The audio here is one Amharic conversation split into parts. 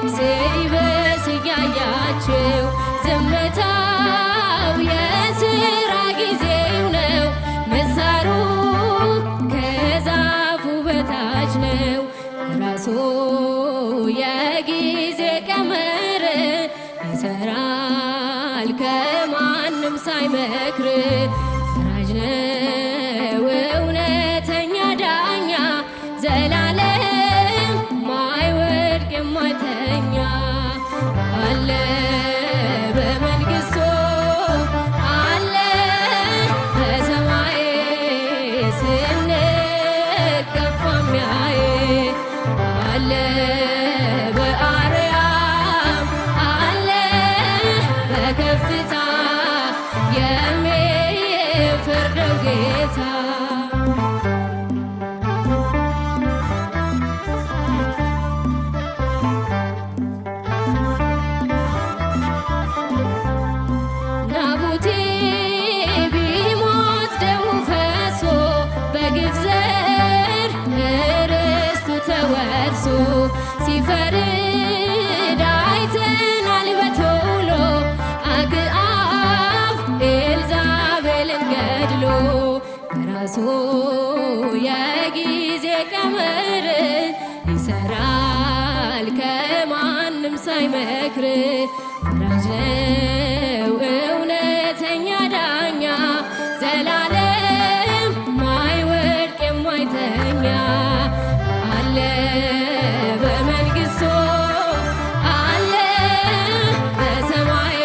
ሲበስ እያያችሁ ዝምታው የሥራ ጊዜው ነው። ምሳሩ ከዛፉ በታች ነው። ራሱ የጊዜ ቀመር ይሰራል ከማንም ሳይመክር። ፈራጅ ነው እውነተኛ ዳኛ ዘላለም ማይወድቅ የማይተኛ አለ በመንግሥቱ አለ በሰማይ ስንገፋ የሚያይ አለ በአርያም አለ በከፍታ የሚፈርደው ጌታ። ናቡቴ ቢሞት ደሙ ፈሶ በግፍ ዘር ርስቱ ተወርሶ ሲፈርድ አይተናል በቶሎ አክዓብ ኤልዛቤልን ገድሎ። በራሱ የጊዜ ቀመር ይሰራል ከማንም ሳይመክር። ፈራጅ ነው እውነተኛ ዳኛ ዘላለም ማይወድቅ የማይተኛ አለ በመንግሥቱ አለ በሰማይ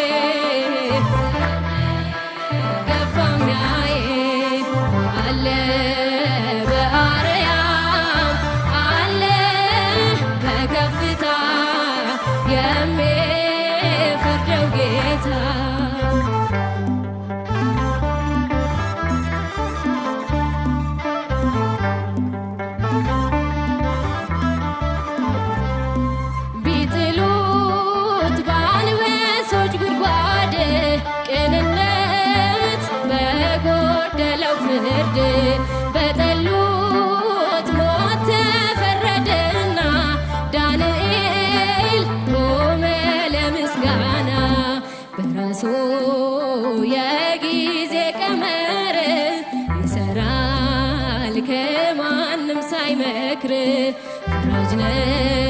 ገፋ የሚያይ አለ በአርያም አለ በከፍታ የሚፈርደው ጌታ። ቢጥሉት በአንበሶች ጉድጓድ ቅንነት በጎደለው ፍርድ በጠሉት ሞት ተፈረደና ዳንኤል ቆመ ለምስጋና። በራሱ የጊዜ ቀመር ይሰራል ከማንም ሳይመክር። ፈራጅ ነው